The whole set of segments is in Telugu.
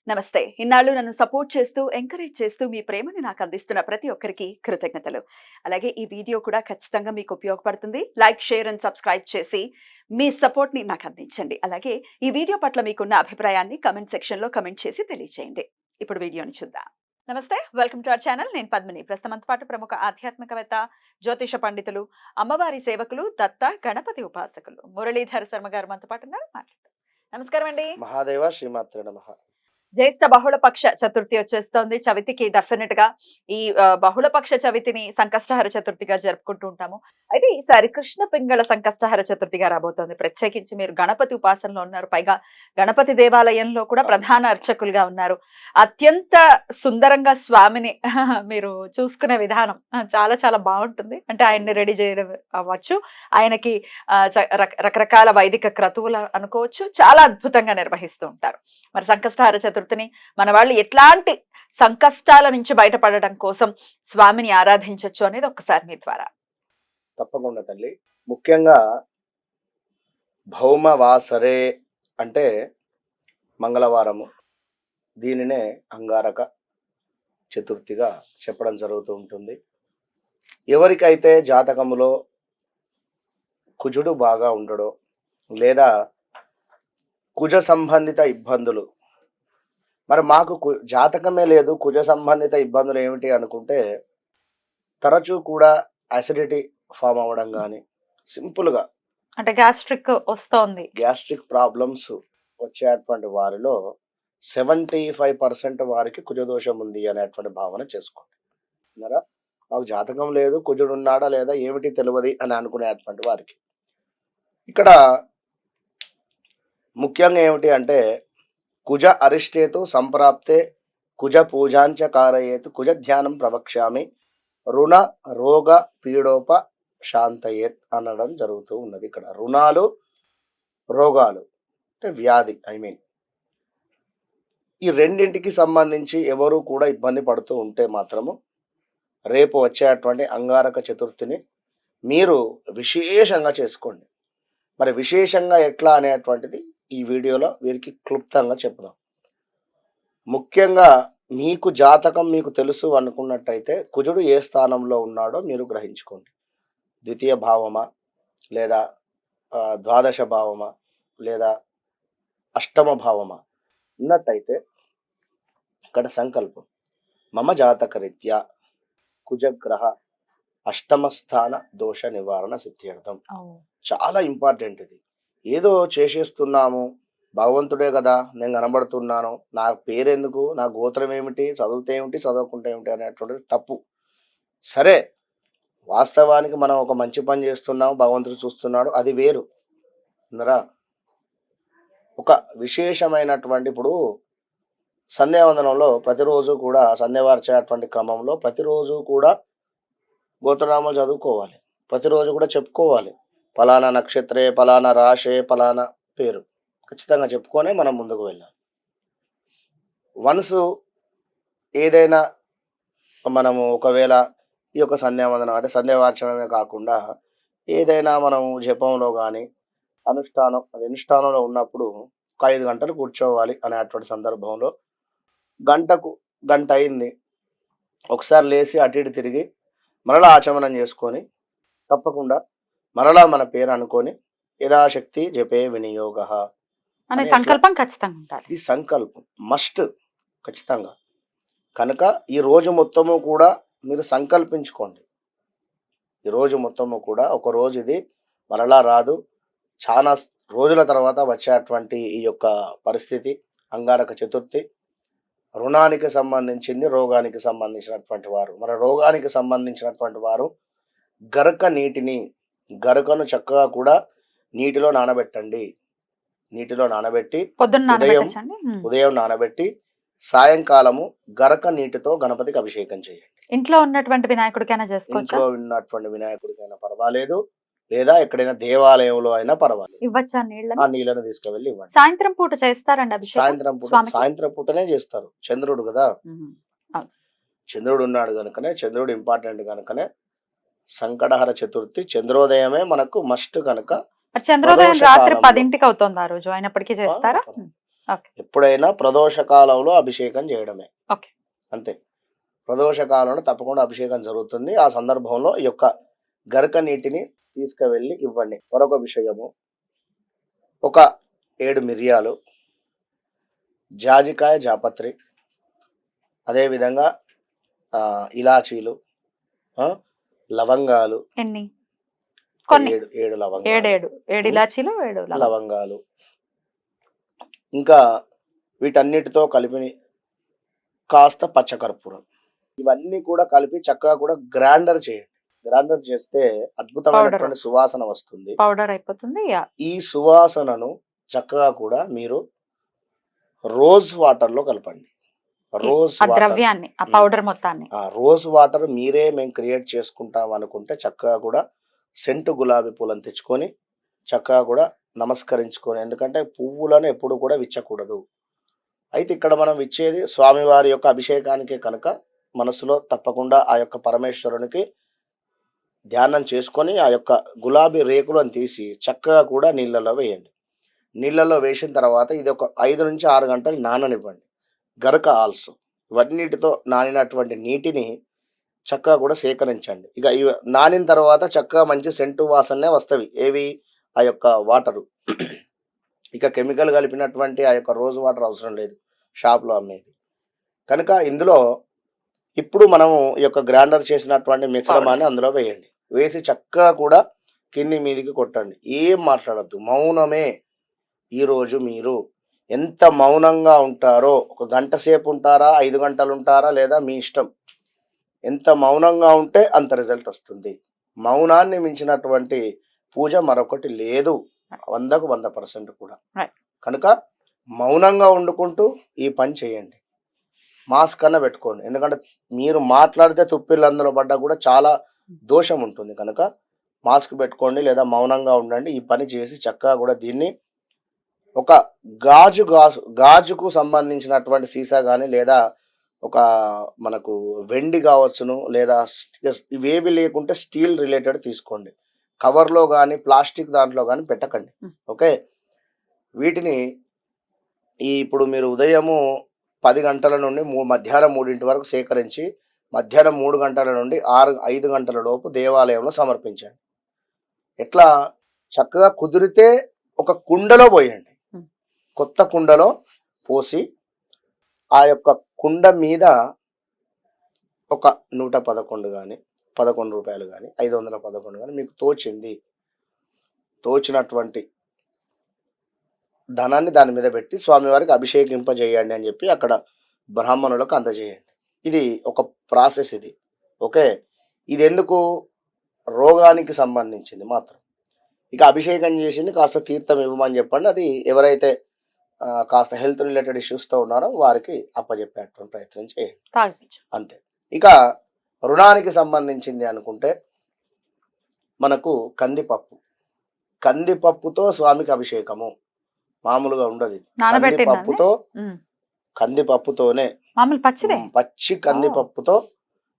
నమస్తే. ఇన్నాళ్ళు నన్ను సపోర్ట్ చేస్తూ, ఎంకరేజ్ చేస్తూ మీ ప్రేమని నాకు అందిస్తున్న ప్రతి ఒక్కరికి కృతజ్ఞతలు. అలాగే ఈ వీడియో కూడా ఖచ్చితంగా మీకు ఉపయోగపడుతుంది. లైక్, షేర్ అండ్ సబ్స్క్రైబ్ చేసి మీ సపోర్ట్‌ని నాకు అందించండి. అలాగే ఈ వీడియో పట్ల మీకున్న అభిప్రాయాన్ని కామెంట్ సెక్షన్‌లో కామెంట్ చేసి తెలియజేయండి. ఇప్పుడు వీడియోని చూద్దాం. నమస్తే. Welcome to our channel. నేను పద్మిని. ప్రస్తుతం మనతో పాటు ప్రముఖ ఆధ్యాత్మికవేత్త, జ్యోతిష పండితులు, అమ్మవారి సేవకులు, దత్త, గణపతి ఉపాసకులు మురళీధర్ శర్మ గారు మనతో పాటు ఉన్నారు. మాట్లాడదాం. నమస్కారం అండి. మహాదేవ శ్రీమాత్రే నమః. జ్యేష్ఠ బహుళపక్ష చతుర్థి వచ్చేస్తోంది. చవితికి డెఫినెట్ గా ఈ బహుళపక్ష చవితిని సంకష్టహర చతుర్థిగా జరుపుకుంటూ ఉంటాము. అయితే ఈసారి కృష్ణ పింగళ సంకష్టహర చతుర్థిగా రాబోతోంది. ప్రత్యేకించి మీరు గణపతి ఉపాసనలో ఉన్నారు. పైగా గణపతి దేవాలయంలో కూడా ప్రధాన అర్చకులుగా ఉన్నారు. అత్యంత సుందరంగా స్వామిని మీరు చూసుకునే విధానం చాలా చాలా బాగుంటుంది. అంటే ఆయన్ని రెడీ చేయడం అవ్వచ్చు, ఆయనకి రకరకాల వైదిక క్రతువులు అనుకోవచ్చు, చాలా అద్భుతంగా నిర్వహిస్తూ ఉంటారు. మరి సంకష్టహర చతుర్థిని మన వాళ్ళు ఎట్లాంటి సంకష్టాల నుంచి బయటపడడం కోసం స్వామిని ఆరాధించవచ్చు అనేది ఒక్కసారి మీ ద్వారా. తప్పకుండా తల్లి. ముఖ్యంగా భౌమవాసరే అంటే మంగళవారము, దీనినే అంగారక చతుర్థిగా చెప్పడం జరుగుతూ ఉంటుంది. ఎవరికైతే జాతకములో కుజుడు బాగా ఉండడో లేదా కుజ సంబంధిత ఇబ్బందులు, మరి మాకు జాతకమే లేదు, కుజ సంబంధిత ఇబ్బందులు ఏమిటి అనుకుంటే తరచూ కూడా అసిడిటీ ఫామ్ అవ్వడం కానీ, సింపుల్గా అంటే గ్యాస్ట్రిక్ ప్రాబ్లమ్స్ వచ్చేటువంటి వారిలో 75% వారికి కుజదోషం ఉంది అనేటువంటి భావన చేసుకోండి. అన్నారా, మాకు జాతకం లేదు, కుజుడు ఉన్నాడా లేదా ఏమిటి తెలియదు అని అనుకునేటువంటి వారికి ఇక్కడ ముఖ్యంగా ఏమిటి అంటే కుజ అరిష్టేతు సంప్రాప్తే కుజ పూజాంచ కారయేతు కుజ ధ్యానం ప్రవక్ష్యామి రుణ రోగ పీడోప శాంతయేత్ అనడం జరుగుతూ ఉన్నది. ఇక్కడ రుణాలు, రోగాలు అంటే వ్యాధి, ఈ రెండింటికి సంబంధించి ఎవరు కూడా ఇబ్బంది పడుతూ ఉంటే మాత్రము రేపు వచ్చేటువంటి అంగారక చతుర్థిని మీరు విశేషంగా చేసుకోండి. మరి విశేషంగా ఎట్లా అనేటువంటిది ఈ వీడియోలో వీరికి క్లుప్తంగా చెప్పుదాం. ముఖ్యంగా మీకు జాతకం మీకు తెలుసు అనుకున్నట్టయితే కుజుడు ఏ స్థానంలో ఉన్నాడో మీరు గ్రహించుకోండి. ద్వితీయ భావమా లేదా ద్వాదశ భావమా లేదా అష్టమ భావమా ఉన్నట్టయితే ఇక్కడ సంకల్పం మమ జాతకరీత్యా కుజగ్రహ అష్టమ స్థాన దోష నివారణ సిద్ధ్యర్థం. చాలా ఇంపార్టెంట్ ఇది. ఏదో చేసేస్తున్నాము, భగవంతుడే కదా, నేను కనబడుతున్నాను, నా పేరెందుకు, నా గోత్రం ఏమిటి, చదివితే ఏమిటి, చదవకుంటే ఏమిటి అనేటువంటిది తప్పు. సరే, వాస్తవానికి మనం ఒక మంచి పని చేస్తున్నాము, భగవంతుడు చూస్తున్నాడు, అది వేరు. అన్నారా, ఒక విశేషమైనటువంటి ఇప్పుడు సంధ్యావందనంలో ప్రతిరోజు కూడా సంధ్యావార్చేటువంటి క్రమంలో ప్రతిరోజు కూడా గోత్రనామాలు చదువుకోవాలి, ప్రతిరోజు కూడా చెప్పుకోవాలి. ఫలానా నక్షత్రే, ఫలానా రాశే, ఫలానా పేరు ఖచ్చితంగా చెప్పుకొనే మనం ముందుకు వెళ్ళాలి. వన్స్ ఏదైనా మనము ఒకవేళ ఈ యొక్క సంధ్యావందనం అంటే సంధ్యావార్చనమే కాకుండా ఏదైనా మనం జపంలో కానీ అనుష్ఠానంలో ఉన్నప్పుడు ఒక 5 గంటలు కూర్చోవాలి అనేటువంటి సందర్భంలో గంట అయింది, ఒకసారి లేచి అటు ఇటు తిరిగి మరలా ఆచమనం చేసుకొని తప్పకుండా మరలా మన పేరు అనుకొని యథాశక్తి జపే వినియోగ అనే సంకల్పం ఖచ్చితంగా ఉండాలి. ఇది సంకల్పం మస్ట్ ఖచ్చితంగా. కనుక ఈ రోజు మొత్తము కూడా మీరు సంకల్పించుకోండి. ఈ రోజు మొత్తము కూడా ఒక రోజు ఇది మరలా రాదు, చాలా రోజుల తర్వాత వచ్చేటువంటి ఈ యొక్క పరిస్థితి అంగారక చతుర్థి. రుణానికి సంబంధించింది, రోగానికి సంబంధించినటువంటి వారు, మన రోగానికి సంబంధించినటువంటి వారు గరకను చక్కగా కూడా నీటిలో నానబెట్టండి. నీటిలో నానబెట్టి ఉదయం నానబెట్టి సాయంకాలము గరక నీటితో గణపతికి అభిషేకం చేయండి. ఇంట్లో ఉన్నటువంటి వినాయకుడికైనా చేసుకోవచ్చు, ఇంట్లో ఉన్నటువంటి వినాయకుడికైనా పర్వాలేదు, లేదా ఎక్కడైనా దేవాలయంలో అయినా పర్వాలేదు. ఇవ్వచ్చా ఆ నీళ్ళను తీసుకువెళ్ళి ఇవ్వండి. సాయంత్రం పూట చేస్తారండి సాయంత్రం పూటనే చేస్తారు. చంద్రుడు కదా, చంద్రుడు ఉన్నాడు కనుకనే, చంద్రుడు ఇంపార్టెంట్ కనుకనే సంకటహర చతుర్థి చంద్రోదయమే మనకు మస్ట్ కనుక. చంద్రోదయం రాత్రి 10ంటికి అవుతుంది ఆ రోజు, అయినప్పటికీ చేస్తారా? ఓకే. ఎప్పుడైనా ప్రదోష కాలంలో అభిషేకం చేయడమే. ఓకే. అంతే. ప్రదోష కాలంలో తప్పకుండా అభిషేకం జరుగుతుంది. ఆ సందర్భంలో ఈ యొక్క గరక నీటిని తీసుకువెళ్ళి ఇవ్వండి. మరొక విషయము, ఒక 7 మిరియాలు, జాజికాయ, జాపత్రి, అదేవిధంగా ఇలాచీలు, ఆ, లవంగాలు, ఎన్ని? కొన్ని. 7 లవంగాలు, 7 ఇలాచీలు, 7 లవంగాలు, ఇంకా వీటన్నిటితో కలిపి కాస్త పచ్చకర్పూరం, ఇవన్నీ కూడా కలిపి చక్కగా కూడా గ్రైండర్ చేయండి. గ్రైండర్ చేస్తే అద్భుతమైనటువంటి సువాసన వస్తుంది. పౌడర్ అయిపోతుంది. ఈ సువాసనను చక్కగా కూడా మీరు రోజ్ వాటర్ లో కలపండి. రోజ్ వాటర్, ద్రవ్యాన్ని, ఆ పౌడర్ మొత్తాన్ని, రోజ్ వాటర్ మీరే మేము క్రియేట్ చేసుకుంటాం అనుకుంటే చక్కగా కూడా సెంటు గులాబీ పూలను తెచ్చుకొని చక్కగా కూడా నమస్కరించుకొని, ఎందుకంటే పువ్వులను ఎప్పుడు కూడా విచ్చకూడదు. అయితే ఇక్కడ మనం ఇచ్చేది స్వామివారి యొక్క అభిషేకానికే కనుక మనసులో తప్పకుండా ఆ యొక్క పరమేశ్వరునికి ధ్యానం చేసుకొని ఆ యొక్క గులాబీ రేకులను తీసి చక్కగా కూడా నీళ్ళలో వేయండి. నీళ్ళలో వేసిన తర్వాత ఇది ఒక 5 నుంచి 6 గంటలు నాననివ్వండి. గరక ఆల్సో ఇవన్నిటితో నానినటువంటి నీటిని చక్కగా కూడా సేకరించండి. ఇక ఇవి నానిన తర్వాత చక్కగా మంచి సెంటు వాసనే వస్తవి. ఏవి? ఆ యొక్క వాటరు. ఇక కెమికల్ కలిపినటువంటి ఆ యొక్క రోజ్ వాటర్ అవసరం లేదు షాప్లో అమ్మేది. కనుక ఇందులో ఇప్పుడు మనము ఈ యొక్క గ్రైండర్ చేసినటువంటి మిశ్రమాన్ని అందులో వేయండి. వేసి చక్కగా కూడా కింది మీదికి కొట్టండి. ఏం మాట్లాడద్దు, మౌనమే. ఈరోజు మీరు ఎంత మౌనంగా ఉంటారో, 1 గంట సేపు ఉంటారా, 5 గంటలు ఉంటారా, లేదా మీ ఇష్టం. ఎంత మౌనంగా ఉంటే అంత రిజల్ట్ వస్తుంది. మౌనాన్ని మించినటువంటి పూజ మరొకటి లేదు, 100కు 100% కూడా. కనుక మౌనంగా వండుకుంటూ ఈ పని చేయండి. మాస్క్ అన్న పెట్టుకోండి, ఎందుకంటే మీరు మాట్లాడితే తుప్పిళ్ళు అందులో పడ్డా కూడా చాలా దోషం ఉంటుంది. కనుక మాస్క్ పెట్టుకోండి లేదా మౌనంగా ఉండండి. ఈ పని చేసి చక్కగా కూడా దీన్ని ఒక గాజుకు సంబంధించినటువంటి సీసా కానీ, లేదా ఒక మనకు వెండి కావచ్చును, లేదా ఇవేవి లేకుంటే స్టీల్ రిలేటెడ్ తీసుకోండి. కవర్లో కానీ ప్లాస్టిక్ దాంట్లో కానీ పెట్టకండి. ఓకే. వీటిని ఇప్పుడు మీరు ఉదయము 10 గంటల నుండి మధ్యాహ్నం 3 వరకు సేకరించి మధ్యాహ్నం 3 గంటల నుండి 5 గంటల లోపు దేవాలయంలో సమర్పించండి. ఎట్లా? చక్కగా కుదిరితే ఒక కుండలో పోయండి. కొత్త కుండలో పోసి ఆ యొక్క కుండ మీద ఒక 111 కానీ, 11 రూపాయలు కానీ, 511 కానీ మీకు తోచినటువంటి ధనాన్ని దాని మీద పెట్టి స్వామివారికి అభిషేకింపజేయండి అని చెప్పి అక్కడ బ్రాహ్మణులకు అందజేయండి. ఇది ఒక ప్రాసెస్ ఇది. ఓకే. ఇది ఎందుకు? రోగానికి సంబంధించింది మాత్రం. ఇక అభిషేకం చేసింది కాస్త తీర్థం ఇవ్వమని చెప్పండి. అది ఎవరైతే కాస్త హెల్త్ రిలేటెడ్ ఇష్యూస్తో ఉన్నారో వారికి అప్పచెప్పేటువంటి ప్రయత్నం చేయండి. అంతే. ఇక రుణానికి సంబంధించింది అనుకుంటే మనకు కందిపప్పుతో స్వామికి అభిషేకము మామూలుగా ఉండదు. కందిపప్పుతోనే పచ్చి కందిపప్పుతో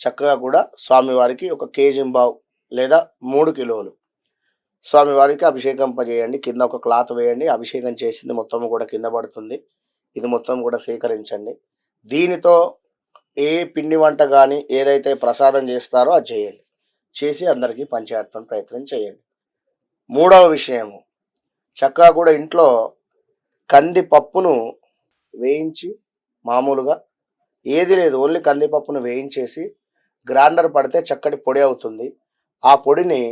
చక్కగా కూడా స్వామివారికి 1 కేజీ-1.5 లేదా 3 కిలోలు స్వామివారికి అభిషేకింపజేయండి. కింద ఒక క్లాత్ వేయండి. అభిషేకం చేసింది మొత్తం కూడా కింద పడుతుంది. ఇది మొత్తం కూడా సేకరించండి. దీనితో ఏ పిండి వంట కానీ ఏదైతే ప్రసాదం చేస్తారో అది చేయండి. చేసి అందరికీ పంచేయడానికి ప్రయత్నం చేయండి. 3వ విషయము, చక్కగా కూడా ఇంట్లో కందిపప్పును వేయించి, మామూలుగా ఏది లేదు ఓన్లీ కందిపప్పును వేయించేసి గ్రైండర్ పడితే చక్కటి పొడి అవుతుంది. ఆ పొడిని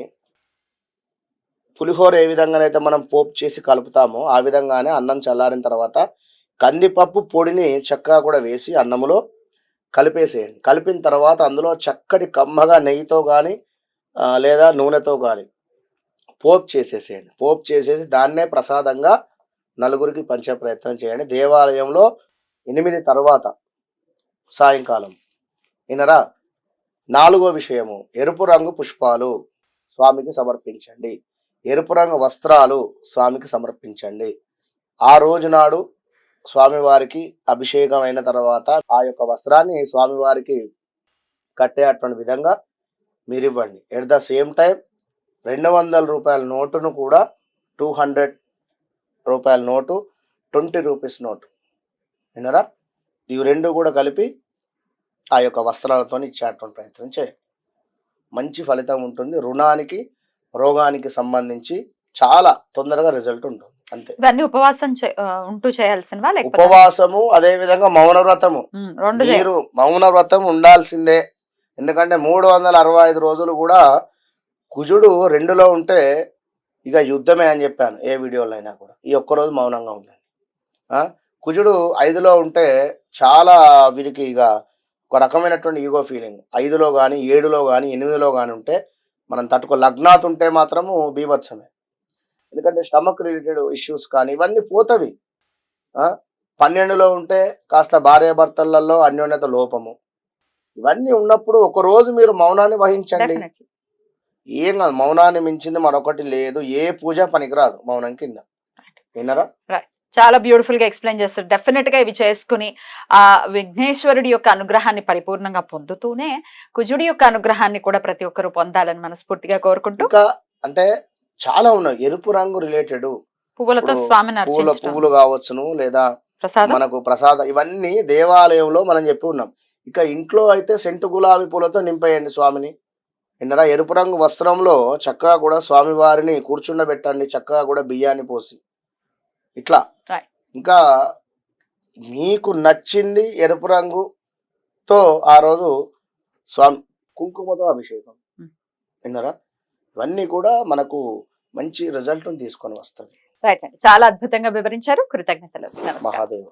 పులిహోర ఏ విధంగానైతే మనం పోపు చేసి కలుపుతామో ఆ విధంగానే అన్నం చల్లారిన తర్వాత కందిపప్పు పొడిని చక్కగా కూడా వేసి అన్నములో కలిపేసేయండి. కలిపిన తర్వాత అందులో చక్కటి కమ్మగా నెయ్యితో కానీ లేదా నూనెతో కానీ పోపు చేసేసేయండి. పోపు చేసేసి దాన్నే ప్రసాదంగా నలుగురికి పంచే ప్రయత్నం చేయండి. దేవాలయంలో 8 తర్వాత సాయంకాలం. వినరా? 4వ విషయము, ఎరుపు రంగు పుష్పాలు స్వామికి సమర్పించండి. ఎరుపు రంగు వస్త్రాలు స్వామికి సమర్పించండి. ఆ రోజు నాడు స్వామివారికి అభిషేకం అయిన తర్వాత ఆ యొక్క వస్త్రాన్ని స్వామివారికి కట్టేటువంటి విధంగా మీరు ఇవ్వండి. ఎట్ ద సేమ్ టైం 200 రూపాయల నోటును కూడా 200 రూపాయల నోటు రూపీస్ నోట్. విన్నారా? ఇవి రెండు కూడా కలిపి ఆ యొక్క వస్త్రాలతో ఇచ్చేటువంటి ప్రయత్నం చేయండి. మంచి ఫలితం ఉంటుంది. రుణానికి, రోగానికి సంబంధించి చాలా తొందరగా రిజల్ట్ ఉంటుంది. అంతే. ఇవన్నీ ఉపవాసం ఉంటూ చేయాల్సినవా లేకపోతే ఉపవాసము, అదే విధంగా మౌన వ్రతము. రెండు మీరు మౌన వ్రతం ఉండాల్సిందే. ఎందుకంటే 365 రోజులు కూడా కుజుడు 2లో ఉంటే ఇక యుద్ధమే అని చెప్పాను ఏ వీడియోలో అయినా కూడా. ఈ ఒక్కరోజు మౌనంగా ఉండండి. కుజుడు 5లో ఉంటే చాలా వీరికి ఇక ఒక రకమైనటువంటి ఈగో ఫీలింగ్. 5లో కానీ 7లో కానీ 8లో కానీ ఉంటే మనం లగ్నాత్ ఉంటే మాత్రము బీభత్సమే. ఎందుకంటే స్టమక్ రిలేటెడ్ ఇష్యూస్ కానీ ఇవన్నీ పోతవి. 12లో ఉంటే కాస్త భార్యాభర్తలలో అన్యోన్యత లోపము. ఇవన్నీ ఉన్నప్పుడు ఒక రోజు మీరు మౌనాన్ని వహించండి. ఏం కాదు, మౌనాన్ని మించింది మరొకటి లేదు. ఏ పూజ పనికిరాదు మౌనం కింద. విన్నారా? చాలా బ్యూటిఫుల్ గా ఎక్స్ప్లెయిన్ చేస్తారు. డెఫినెట్ గా ఇవి చేసుకుని ఆ విఘ్నేశ్వరుడి యొక్క అనుగ్రహాన్ని పరిపూర్ణంగా పొందుతూనే కుజుడి యొక్క అనుగ్రహాన్ని కూడా ప్రతి ఒక్కరు పొందాలని మనస్ఫూర్తిగా కోరుకుంటూ, ఇంకా అంటే చాలా ఉన్నాయి ఎరుపు రంగు రిలేటెడ్ పువ్వులతో స్వామిని పువ్వులు కావచ్చును, లేదా ప్రసాదం, మనకు ప్రసాదం, ఇవన్నీ దేవాలయంలో మనం చెప్పి ఉన్నాం. ఇక ఇంట్లో అయితే సెంటు గులాబీ పూలతో నింపేయండి స్వామిని. విన్నరా? ఎరుపు రంగు వస్త్రంలో చక్కగా కూడా స్వామివారిని కూర్చుండబెట్టండి. చక్కగా కూడా బియ్యాన్ని పోసి ఇట్లా. ఇంకా మీకు నచ్చింది ఎరుపు రంగుతో ఆ రోజు స్వామి కుంకుమతో అభిషేకం. విన్నారా? ఇవన్నీ కూడా మనకు మంచి రిజల్ట్ తీసుకొని వస్తుంది. రైట్ అండి. చాలా అద్భుతంగా వివరించారు. కృతజ్ఞతలు. నమస్కారం. మహాదేవ.